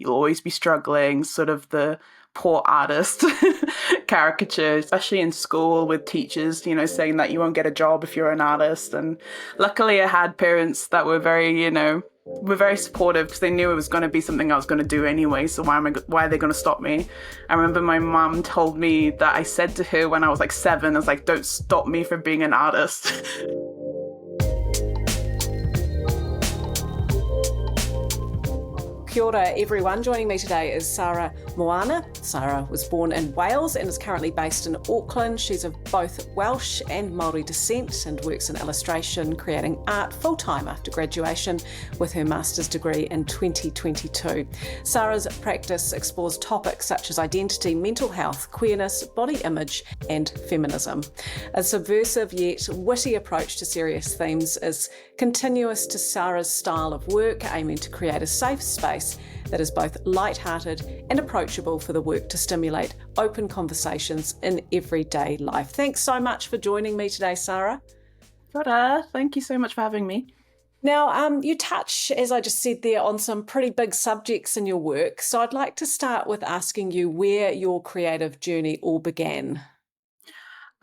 you'll always be struggling, sort of the poor artist caricature, especially in school with teachers, saying that you won't get a job if you're an artist. And luckily I had parents that were were very supportive because they knew it was going to be something I was going to do anyway. So why are they going to stop me? I remember my mum told me that I said to her when I was like 7, I was like, don't stop me from being an artist. Kia ora, everyone. Joining me today is Sara Moana. Sara was born in Wales and is currently based in Auckland. She's of both Welsh and Māori descent and works in illustration, creating art full-time after graduation with her master's degree in 2022. Sara's practice explores topics such as identity, mental health, queerness, body image and feminism. A subversive yet witty approach to serious themes is continuous to Sara's style of work, aiming to create a safe space that is both light-hearted and approachable for the work to stimulate open conversations in everyday life. Thanks so much for joining me today, Sara. Sara, thank you so much for having me. Now, you touch, as I just said there, on some pretty big subjects in your work. So I'd like to start with asking you where your creative journey all began.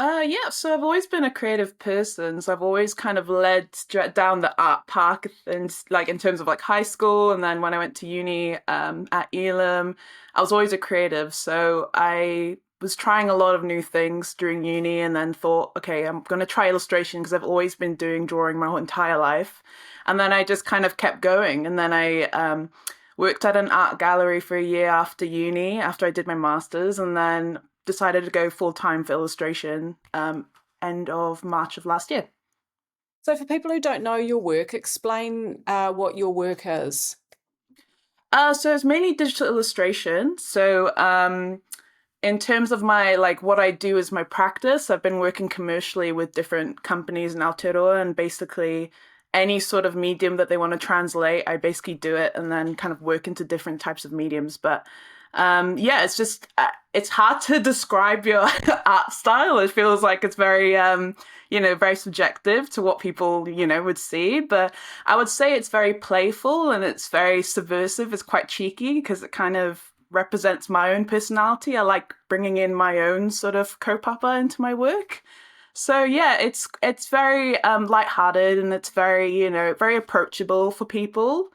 Yeah, so I've always been a creative person. So I've always kind of led down the art path, and like in terms of like high school, and then when I went to uni at Elam, I was always a creative. So I was trying a lot of new things during uni, and then thought, okay, I'm going to try illustration because I've always been doing drawing my whole entire life. And then I just kind of kept going, and then I worked at an art gallery for a year after uni, after I did my master's, and then decided to go full-time for illustration end of March of last year. So for people who don't know your work, explain what your work is. So it's mainly digital illustration. So in terms of my, like what I do is my practice, I've been working commercially with different companies in Aotearoa, and basically any sort of medium that they want to translate, I basically do it and then kind of work into different types of mediums. But yeah, it's just, it's hard to describe your art style. It feels like it's very, very subjective to what people, would see. But I would say it's very playful and it's very subversive. It's quite cheeky because it kind of represents my own personality. I like bringing in my own sort of kaupapa into my work. So yeah, it's very lighthearted and it's very, very approachable for people.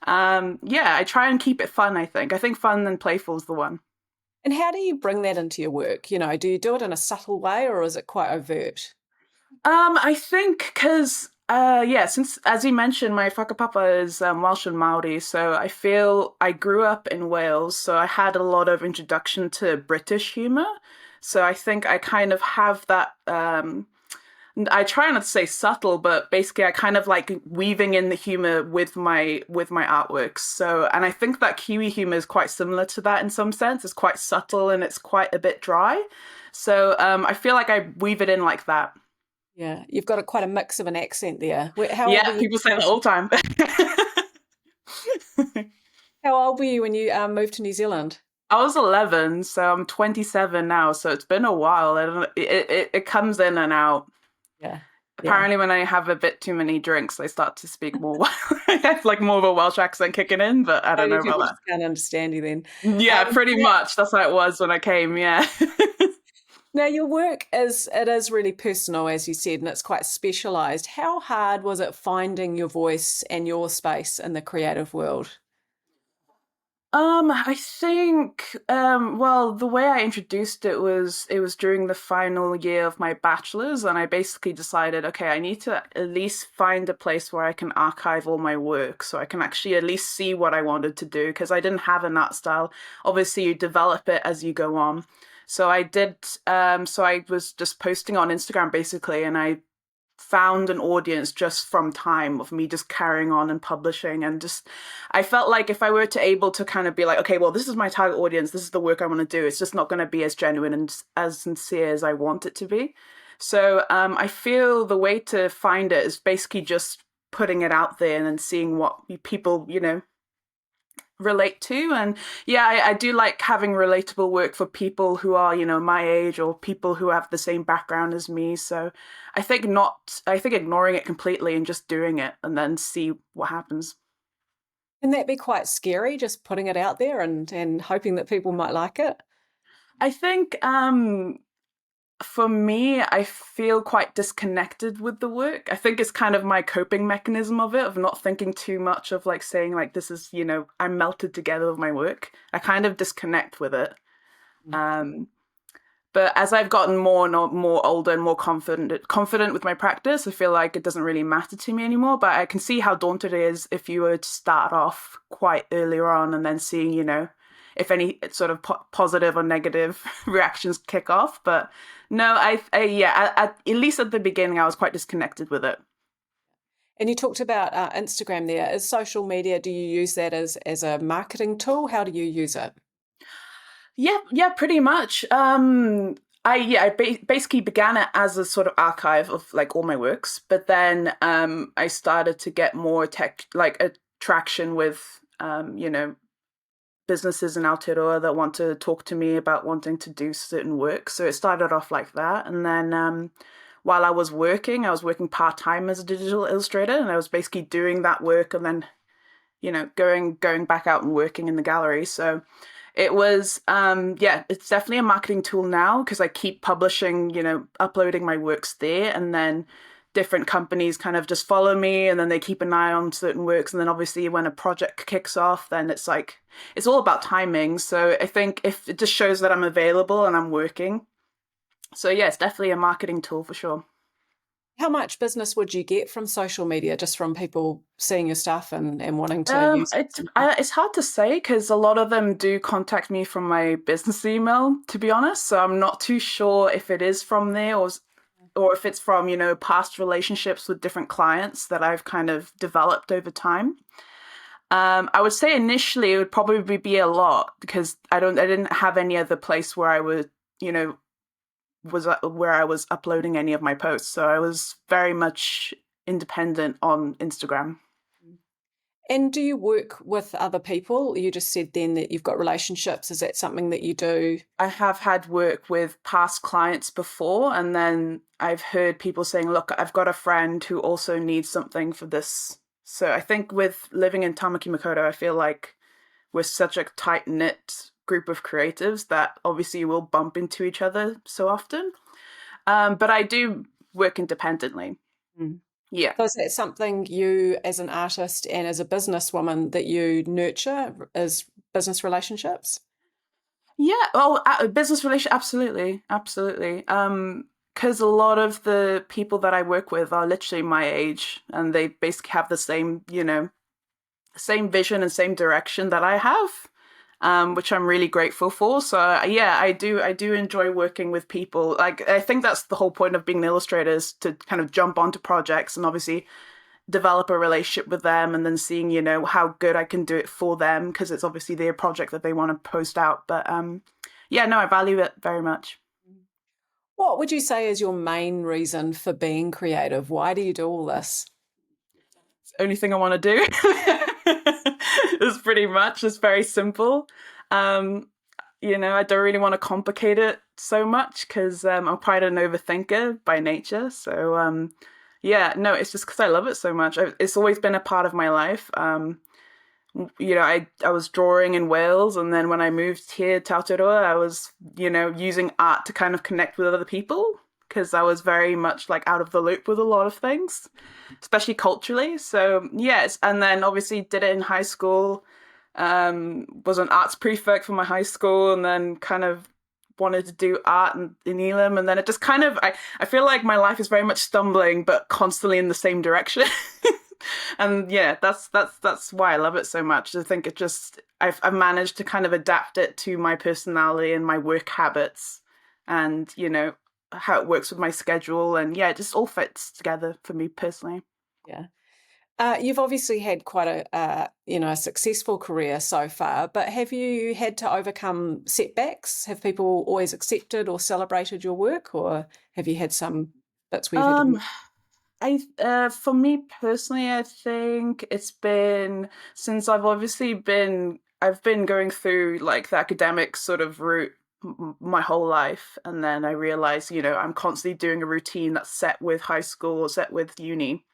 Yeah, I try and keep it fun, I think. I think fun and playful is the one. And how do you bring that into your work? Do you do it in a subtle way or is it quite overt? I think because, yeah, since, as you mentioned, my whakapapa is Welsh and Māori, so I feel I grew up in Wales, so I had a lot of introduction to British humour. So I think I kind of have that, I try not to say subtle, but basically I kind of like weaving in the humor with my artworks. So, and I think that Kiwi humor is quite similar to that in some sense. It's quite subtle and it's quite a bit dry. So I feel like I weave it in like that. Yeah, you've got quite a mix of an accent there. Yeah, people say that all the time. How old were you when you moved to New Zealand? I was 11, so I'm 27 now. So it's been a while. I don't know, it comes in and out. Yeah. Apparently, when I have a bit too many drinks, I start to speak more. I have like more of a Welsh accent kicking in, but I don't know about Just can't understand you then. that. Yeah, pretty much. That's how it was when I came. Yeah. Now, your work is really personal, as you said, and it's quite specialised. How hard was it finding your voice and your space in the creative world? I think, well, the way I introduced it was during the final year of my bachelor's, and I basically decided, okay, I need to at least find a place where I can archive all my work so I can actually at least see what I wanted to do because I didn't have an art style. Obviously, you develop it as you go on. So I did, so I was just posting on Instagram basically, and I found an audience just from time of me just carrying on and publishing, and just I felt like if I were to able to kind of be like, okay, well, this is my target audience, this is the work I want to do, it's just not going to be as genuine and as sincere as I want it to be. So I feel the way to find it is basically just putting it out there and then seeing what people relate to. And yeah, I do like having relatable work for people who are, my age or people who have the same background as me. So I think ignoring it completely and just doing it and then see what happens. Can that be quite scary, just putting it out there and hoping that people might like it? I think for me, I feel quite disconnected with the work. I think it's kind of my coping mechanism of it, of not thinking too much of like saying like this is, I'm melted together with my work. I kind of disconnect with it. Um, but as I've gotten more older and more confident with my practice, I feel like it doesn't really matter to me anymore. But I can see how daunted it is if you were to start off quite earlier on and then seeing, if any sort of positive or negative reactions kick off. But no, yeah, at least at the beginning, I was quite disconnected with it. And you talked about Instagram there. Is social media, do you use that as a marketing tool? How do you use it? Yeah, pretty much. I basically began it as a sort of archive of like all my works, but then I started to get more tech like attraction with businesses in Aotearoa that want to talk to me about wanting to do certain work. So it started off like that, and then while I was working part time as a digital illustrator, and I was basically doing that work, and then going back out and working in the gallery. So it was yeah, it's definitely a marketing tool now because I keep publishing, uploading my works there, and then different companies kind of just follow me and then they keep an eye on certain works, and then obviously when a project kicks off, then it's like it's all about timing. So I think if it just shows that I'm available and I'm working. So yeah, it's definitely a marketing tool for sure. How much business would you get from social media, just from people seeing your stuff and wanting to use it? It's hard to say because a lot of them do contact me from my business email, to be honest. So I'm not too sure if it is from there or if it's from, past relationships with different clients that I've kind of developed over time. I would say initially it would probably be a lot because I didn't have any other place where I would, was where I was uploading any of my posts. So I was very much independent on Instagram. And do you work with other people? You just said then that you've got relationships. Is that something that you do? I have had work with past clients before, and then I've heard people saying, look, I've got a friend who also needs something for this. So I think with living in Tamaki Makaurau, I feel like we're such a tight knit group of creatives that obviously we'll bump into each other so often. But I do work independently. Mm. Yeah. So is that something you, as an artist and as a businesswoman, that you nurture as business relationships? Yeah. Oh, business relation. Absolutely. Absolutely. Because a lot of the people that I work with are literally my age and they basically have the same, same vision and same direction that I have, which I'm really grateful for. So yeah, I do enjoy working with people. Like I think that's the whole point of being an illustrator is to kind of jump onto projects and obviously develop a relationship with them and then seeing, how good I can do it for them because it's obviously their project that they want to post out. But yeah, no, I value it very much. What would you say is your main reason for being creative? Why do you do all this? It's the only thing I want to do. It's pretty much it's very simple. Um, I don't really want to complicate it so much because I'm quite an overthinker by nature. So yeah, no, it's just because I love it so much. It's always been a part of my life. I was drawing in Wales, and then when I moved here to Aotearoa, I was, using art to kind of connect with other people because I was very much like out of the loop with a lot of things, especially culturally. So yes, and then obviously did it in high school. Was an arts prefect for my high school, and then kind of wanted to do art in Elam, and then it just kind of I feel like my life is very much stumbling, but constantly in the same direction. And yeah, that's why I love it so much. I think it just I've managed to kind of adapt it to my personality and my work habits, and how it works with my schedule, and yeah, it just all fits together for me personally. Yeah. You've obviously had quite a successful career so far, but have you had to overcome setbacks? Have people always accepted or celebrated your work, or have you had some bits where you've had to Um, for me personally, I think it's been since I've been going through like the academic sort of route my whole life, and then I realized, I'm constantly doing a routine that's set with high school or set with uni.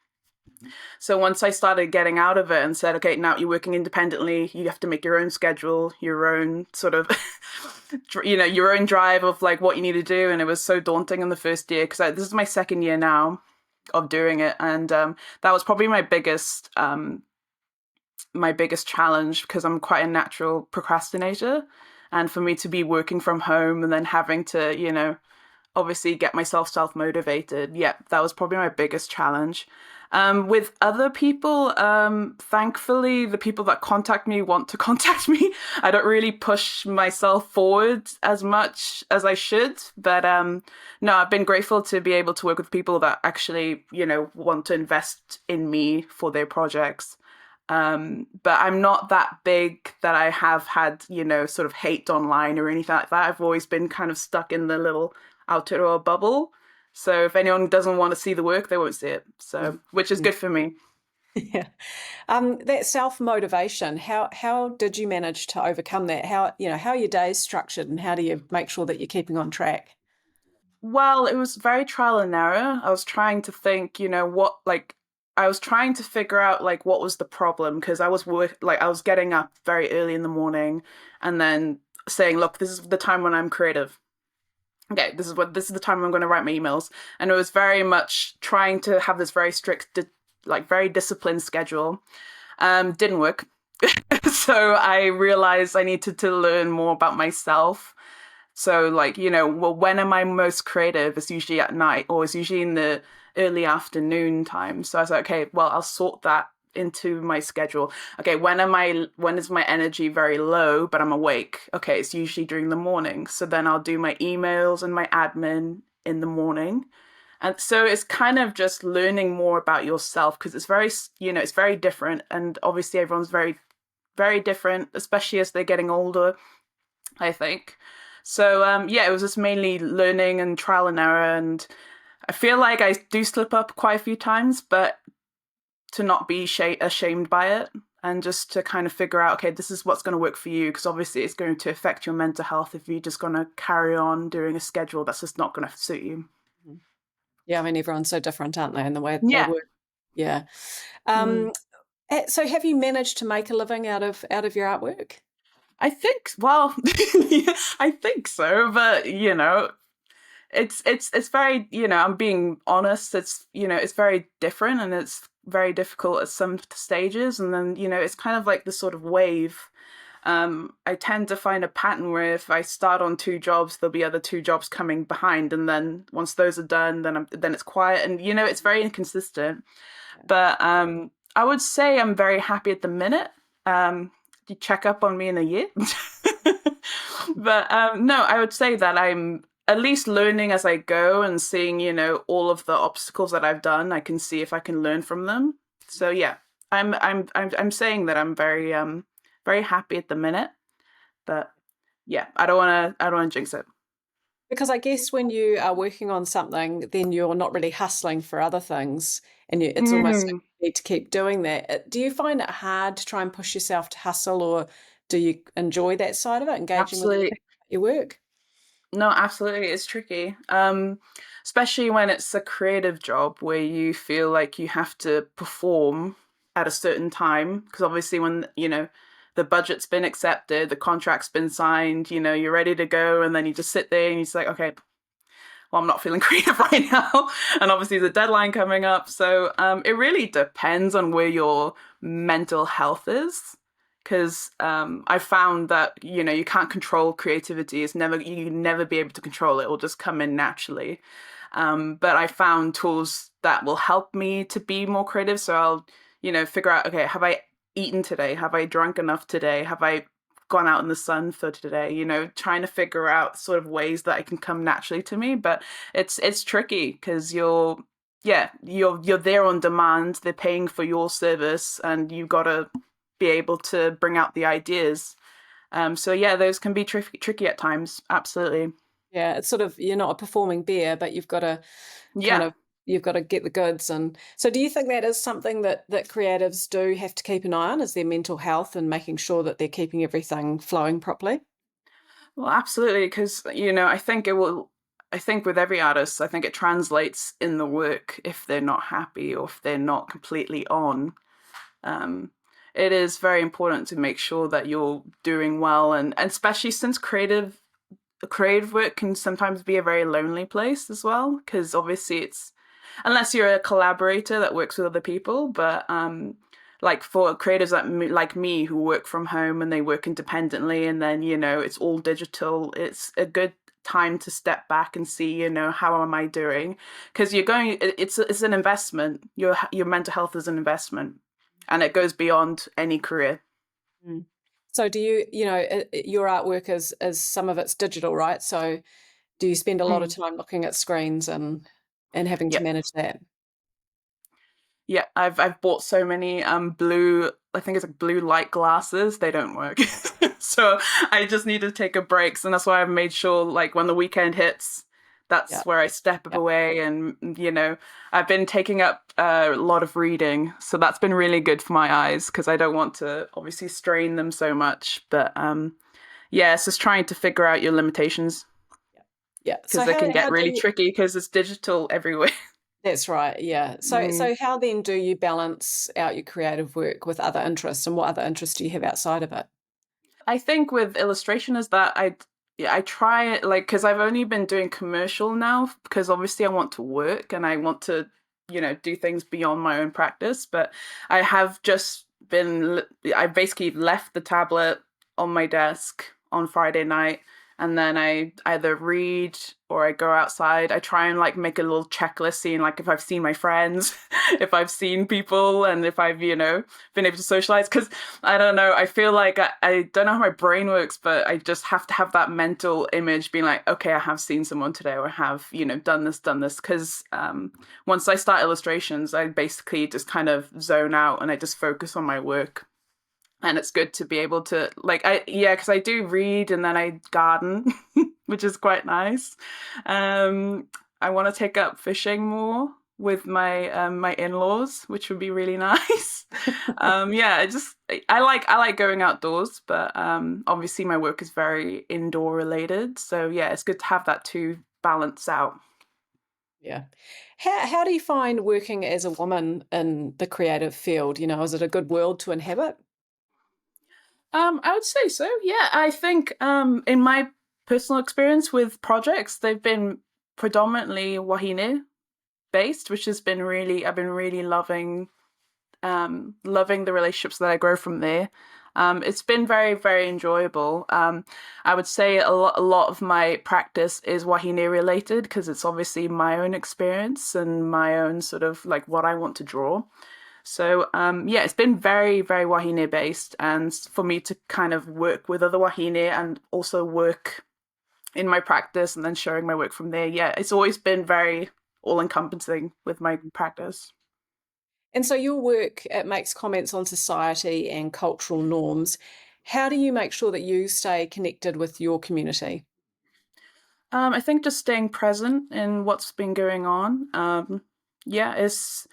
So once I started getting out of it and said, okay, now you're working independently, you have to make your own schedule, your own sort of, your own drive of like what you need to do. And it was so daunting in the first year because this is my second year now of doing it. And that was probably my biggest challenge because I'm quite a natural procrastinator. And for me to be working from home and then having to, obviously get myself self motivated. Yeah, that was probably my biggest challenge. With other people, thankfully, the people that contact me want to contact me. I don't really push myself forward as much as I should. But no, I've been grateful to be able to work with people that actually, want to invest in me for their projects. But I'm not that big that I have had, sort of hate online or anything like that. I've always been kind of stuck in the little outer bubble. So if anyone doesn't want to see the work, they won't see it. So, which is good for me. Yeah. That self-motivation, how did you manage to overcome that? How are your days structured and how do you make sure that you're keeping on track? Well, it was very trial and error. I was trying to think, I was trying to figure out like what was the problem because I was getting up very early in the morning and then saying, look, this is the time when I'm creative. Okay, this is the time I'm going to write my emails. And it was very much trying to have this very strict, very disciplined schedule. Didn't work. So I realized I needed to learn more about myself. So well, when am I most creative? It's usually at night or it's usually in the early afternoon time. So I was like, okay, well, I'll sort that into my schedule. Okay, when is my energy very low, but I'm awake? Okay, it's usually during the morning. So then I'll do my emails and my admin in the morning. And so it's kind of just learning more about yourself because it's very different. And obviously everyone's very, very different, especially as they're getting older, I think. So yeah, it was just mainly learning and trial and error. And I feel like I do slip up quite a few times, but to not be ashamed by it and just to kind of figure out, okay, this is what's going to work for you. Because obviously it's going to affect your mental health if you're just going to carry on doing a schedule that's just not going to suit you. Yeah, I mean, everyone's so different, aren't they, in the way that they Yeah. work. Yeah. Mm. Um, so have you managed to make a living out of your artwork? I think, well, I think so, but it's very, I'm being honest. It's very different and it's very difficult at some stages. And then, it's kind of like this sort of wave. I tend to find a pattern where if I start on two jobs, there'll be other two jobs coming behind. And then once those are done, then it's quiet. And, it's very inconsistent. But I would say I'm very happy at the minute. You check up on me in a year. But no, I would say that I'm at least learning as I go and seeing, all of the obstacles that I've done. I can see if I can learn from them. So yeah, I'm saying that I'm very happy at the minute. But yeah, I don't want to jinx it. Because I guess when you are working on something, then you're not really hustling for other things, and it's almost like Mm, you need to keep doing that. Do you find it hard to try and push yourself to hustle, or do you enjoy that side of it, engaging with other absolutely. people at your work? No, absolutely. It's tricky. Especially when it's a creative job where you feel like you have to perform at a certain time. Because obviously, when, the budget's been accepted, the contract's been signed, you're ready to go. And then you just sit there and you're just like, okay, well, I'm not feeling creative right now. And obviously, there's a deadline coming up. So it really depends on where your mental health is. Because I found that you can't control creativity. You can never be able to control it. It will just come in naturally. But I found tools that will help me to be more creative. So I'll figure out, okay, have I eaten today? Have I drunk enough today? Have I gone out in the sun for today? Trying to figure out sort of ways that it can come naturally to me. But it's tricky because you're there on demand. They're paying for your service, and you gotta be able to bring out the ideas. So yeah, those can be tricky at times. Absolutely. Yeah, it's sort of you're not a performing bear, but you've got to kind Yeah. of you've got to get the goods. And so, do you think that is something that creatives do have to keep an eye on? Is their mental health and making sure that they're keeping everything flowing properly? Well, absolutely, because I think it will. I think with every artist, I think it translates in the work if they're not happy or if they're not completely on. Um, it is very important to make sure that you're doing well, and especially since creative work can sometimes be a very lonely place as well, because obviously it's unless you're a collaborator that works with other people, but like for creatives like me who work from home and they work independently, and then it's all digital, it's a good time to step back and see how am I doing, because it's an investment. Your mental health is an investment, and it goes beyond any career. Mm. So do you, your artwork is some of it's digital, right? So do you spend a lot of Mm. time looking at screens and having to Yeah. manage that? Yeah, I've bought so many blue, I think it's like blue light glasses. They don't work. So I just need to take a break. And that's why I've made sure like when the weekend hits, Yeah, that's where I step yeah, away, and I've been taking up a lot of reading. So that's been really good for my eyes because I don't want to obviously strain them so much. But yeah, it's just trying to figure out your limitations yeah. Yeah. So because it can get how do really you, tricky because it's digital everywhere. that's right, yeah. So Mm. so how then do you balance out your creative work with other interests, and what other interests do you have outside of it? I think with illustration is that yeah, I try it like because I've only been doing commercial now because obviously I want to work and I want to do things beyond my own practice, but I have just I basically left the tablet on my desk on Friday night, and then I either read or I go outside. I try and like make a little checklist, seeing like if I've seen my friends, if I've seen people, and if I've been able to socialize. Because I don't know, I feel like I don't know how my brain works, but I just have to have that mental image being like, okay, I have seen someone today, or I have done this. Because once I start illustrations, I basically just kind of zone out and I just focus on my work, and it's good to be able to like because I do read and then I garden, which is quite nice. I want to take up fishing more with my in-laws, which would be really nice. Yeah, I like going outdoors, but obviously my work is very indoor related, so yeah, it's good to have that to balance out. Yeah. How do you find working as a woman in the creative field? Is it a good world to inhabit? I would say so. Yeah, I think in my personal experience with projects, they've been predominantly Wahine based, which has been really I've been really loving the relationships that I grow from there. It's been very, very enjoyable. I would say a lot of my practice is Wahine related because it's obviously my own experience and my own sort of like what I want to draw. So yeah, it's been very, very Wahine based, and for me to kind of work with other Wahine and also work in my practice and then showing my work from there. Yeah, it's always been very all encompassing with my practice. And so your work, it makes comments on society and cultural norms. How do you make sure that you stay connected with your community? I think just staying present in what's been going on. Yeah, it's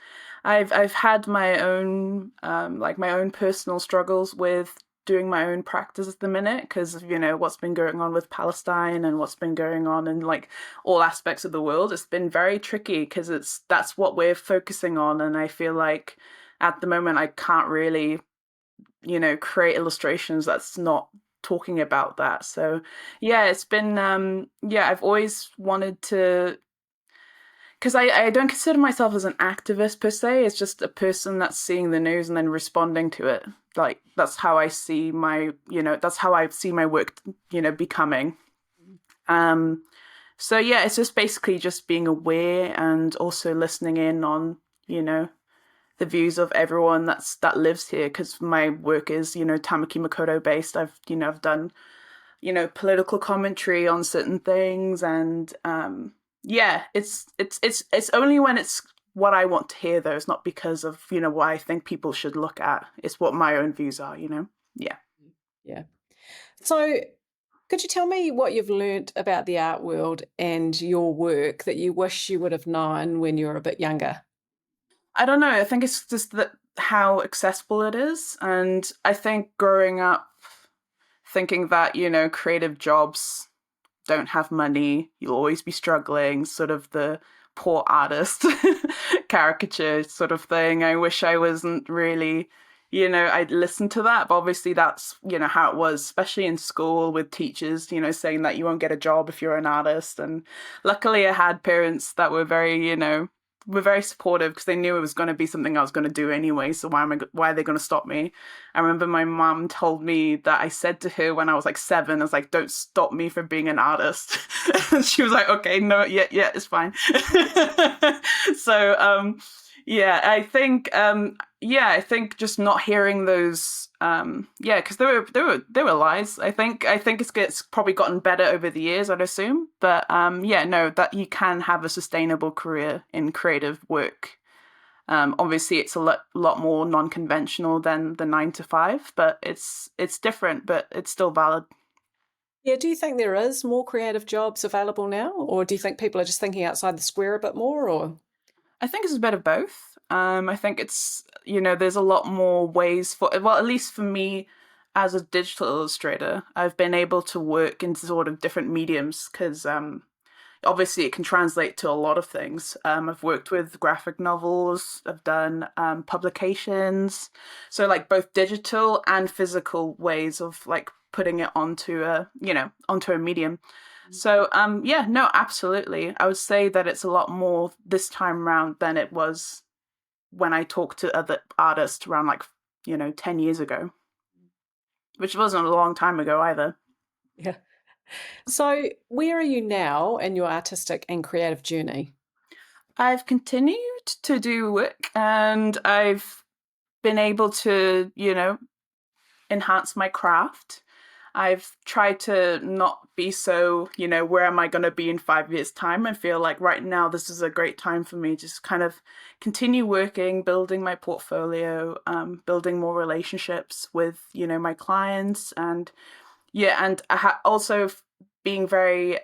I've had my own like my own personal struggles with doing my own practice at the minute because of what's been going on with Palestine and what's been going on in like all aspects of the world. It's been very tricky because that's what we're focusing on, and I feel like at the moment I can't really create illustrations that's not talking about that. So yeah, it's been yeah, I've always wanted to, because I don't consider myself as an activist per se. It's just a person that's seeing the news and then responding to it. Like that's how I see that's how I see my work, becoming. Um so yeah, it's just basically just being aware and also listening in on, you know, the views of everyone that lives here, because my work is Tamaki Makoto based. I've done political commentary on certain things, and yeah, it's only when it's what I want to hear, though. It's not because of what I think people should look at. It's what my own views are. Yeah. Yeah. So could you tell me what you've learnt about the art world and your work that you wish you would have known when you were a bit younger? I don't know. I think it's just that how accessible it is, and I think growing up thinking that creative jobs don't have money, you'll always be struggling, sort of the poor artist caricature sort of thing. I wish I wasn't really, I'd listened to that, but obviously that's, how it was, especially in school with teachers, saying that you won't get a job if you're an artist. And luckily I had parents that were very, were very supportive because they knew it was going to be something I was going to do anyway. So why are they going to stop me? I remember my mom told me that I said to her when I was like 7, I was like, don't stop me from being an artist. And she was like, okay, no, yeah, it's fine. So, yeah, I think just not hearing those, yeah, because there were lies. I think it's probably gotten better over the years, I'd assume. But yeah, no, that you can have a sustainable career in creative work. Obviously, it's a lot more non-conventional than the 9 to 5, but it's different, but it's still valid. Yeah, do you think there is more creative jobs available now, or do you think people are just thinking outside the square a bit more, or? I think it's a bit of both. I think it's, there's a lot more ways well, at least for me as a digital illustrator, I've been able to work in sort of different mediums because obviously it can translate to a lot of things. I've worked with graphic novels, I've done publications, so like both digital and physical ways of like putting it onto a medium. So yeah, no, absolutely. I would say that it's a lot more this time around than it was when I talked to other artists around like, 10 years ago, which wasn't a long time ago either. Yeah. So, where are you now in your artistic and creative journey? I've continued to do work and I've been able to, enhance my craft. I've tried to not be so, where am I going to be in 5 years' time? I feel like right now this is a great time for me just kind of continue working, building my portfolio, building more relationships with, my clients. And yeah, and also being very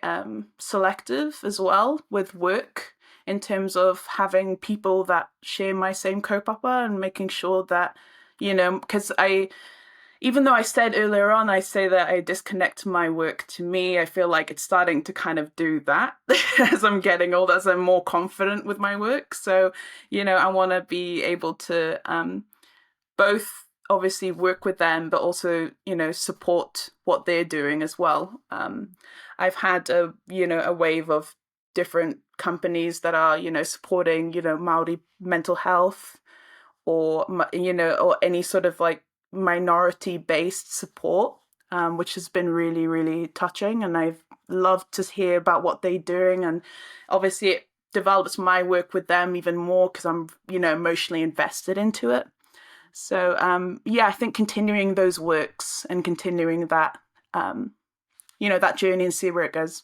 selective as well with work in terms of having people that share my same kaupapa and making sure that, because even though I said earlier on, I say that I disconnect my work to me, I feel like it's starting to kind of do that as I'm getting older, as I'm more confident with my work. So, I want to be able to both obviously work with them, but also, support what they're doing as well. I've had a wave of different companies that are, supporting, Maori mental health or, or any sort of like minority based support, which has been really, really touching. And I've loved to hear about what they're doing. And obviously, it develops my work with them even more because I'm, emotionally invested into it. So, yeah, I think continuing those works and continuing that, that journey and see where it goes.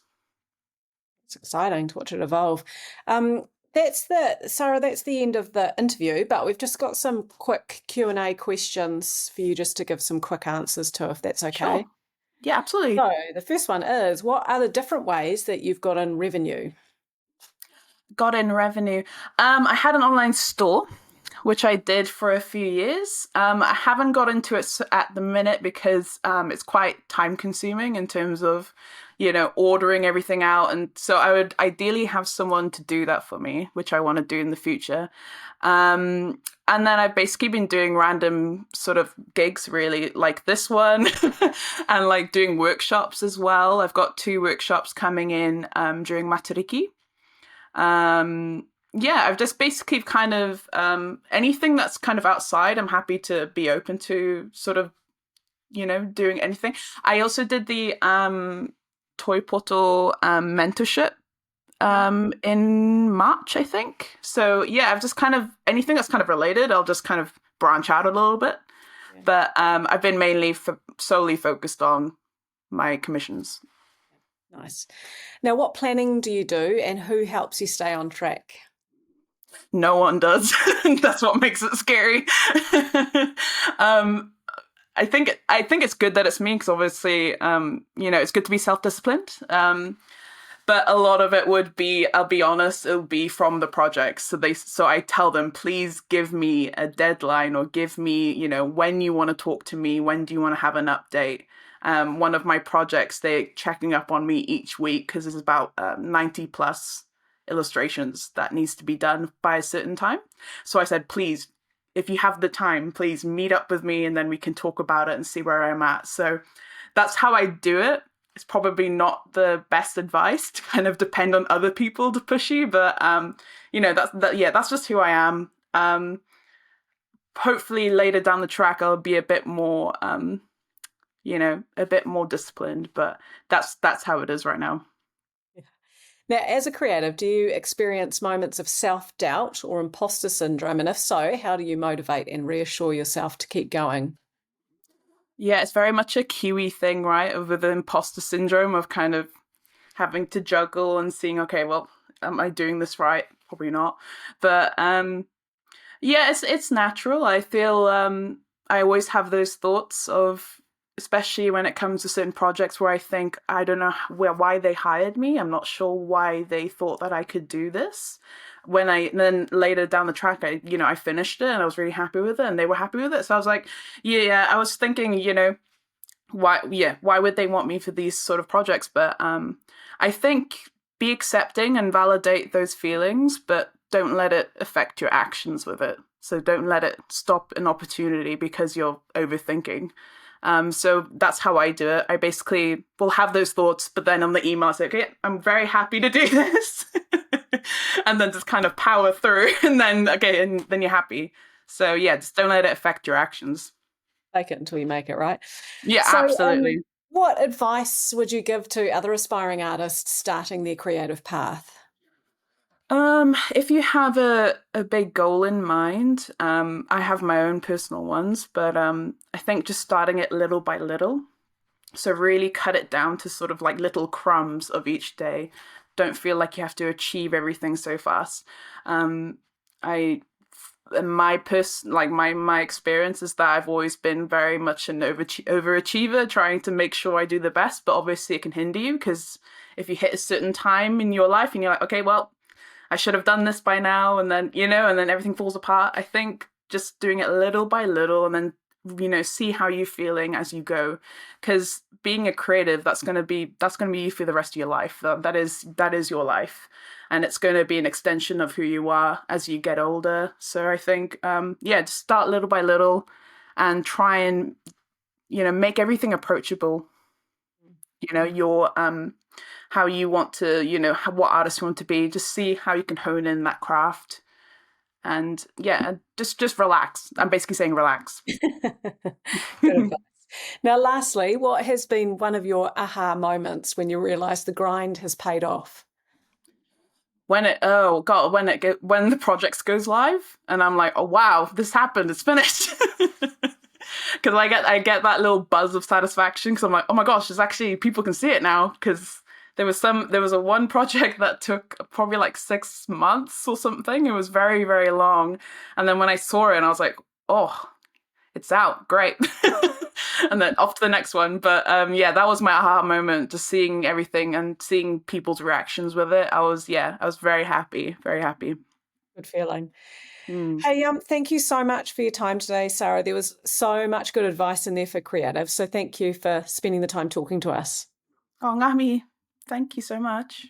It's exciting to watch it evolve. That's the Sarah. That's the end of the interview. But we've just got some quick Q&A questions for you, just to give some quick answers to, if that's okay. Sure. Yeah, absolutely. So the first one is: what are the different ways that you've got in revenue? Got in revenue. I had an online store, which I did for a few years. I haven't got into it at the minute because it's quite time consuming in terms of, ordering everything out. And so I would ideally have someone to do that for me, which I want to do in the future. And then I've basically been doing random sort of gigs, really, like this one, and like doing workshops as well. I've got 2 workshops coming in during Matariki. Yeah, I've just basically kind of anything that's kind of outside, I'm happy to be open to sort of, doing anything. I also did the Toy Portal mentorship in March, I think. So yeah, I've just kind of anything that's kind of related, I'll just kind of branch out a little bit. Yeah. But I've been mainly solely focused on my commissions. Nice. Now, what planning do you do, and who helps you stay on track? No one does. That's what makes it scary. I think it's good that it's me because obviously, it's good to be self-disciplined. But a lot of it would be, I'll be honest, it'll be from the projects. So I tell them, please give me a deadline or give me, when you want to talk to me, when do you want to have an update? one of my projects, they're checking up on me each week because there's about 90 plus illustrations that needs to be done by a certain time. So I said, please, if you have the time, please meet up with me and then we can talk about it and see where I'm at. So that's how I do it. It's probably not the best advice to kind of depend on other people to push you, but that's just who I am. Hopefully later down the track I'll be a bit more a bit more disciplined, but that's how it is right now. Now, as a creative, do you experience moments of self-doubt or imposter syndrome? And if so, how do you motivate and reassure yourself to keep going? Yeah, it's very much a Kiwi thing, right? With the imposter syndrome of kind of having to juggle and seeing, okay, well, am I doing this right? Probably not. But yeah, it's natural. I feel I always have those thoughts of, especially when it comes to certain projects where I think I don't know why they hired me. I'm not sure why they thought that I could do this. When I then later down the track, I finished it and I was really happy with it, and they were happy with it. So I was like, yeah, I was thinking, why would they want me for these sort of projects? But I think be accepting and validate those feelings, but don't let it affect your actions with it. So don't let it stop an opportunity because you're overthinking. So that's how I do it. I basically will have those thoughts, but then on the email I say, okay, I'm very happy to do this. And then just kind of power through and then you're happy. So yeah, just don't let it affect your actions. Take it until you make it, right? Yeah, So, absolutely. what advice would you give to other aspiring artists starting their creative path? If you have a big goal in mind, I have my own personal ones, but I think just starting it little by little. So really cut it down to sort of like little crumbs of each day. Don't feel like you have to achieve everything so fast. I my person like my experience is that I've always been very much an overachiever, trying to make sure I do the best, but obviously it can hinder you because if you hit a certain time in your life and you're like, okay, well, I should have done this by now, and then and then everything falls apart. I think just doing it little by little, and then see how you're feeling as you go, because being a creative, that's gonna be you for the rest of your life. That is your life, and it's going to be an extension of who you are as you get older. So I think just start little by little, and try and make everything approachable. Your how you want to, what artist you want to be. Just see how you can hone in that craft, and yeah, just relax. I'm basically saying relax. Good advice. Now, lastly, what has been one of your aha moments when you realise the grind has paid off? When it oh god when the project goes live and I'm like, oh wow, this happened, it's finished. Because I get that little buzz of satisfaction because I'm like, oh my gosh, there's actually people can see it now. Because there was a one project that took probably like 6 months or something. It was very, very long, and then when I saw it and I was like, oh, it's out, great. And then off to the next one. But yeah, that was my aha moment, just seeing everything and seeing people's reactions with it. I was very happy, very happy. Good feeling. Mm. Hey, thank you so much for your time today, Sarah. There was so much good advice in there for creatives. So thank you for spending the time talking to us. Oh, Ngami, thank you so much.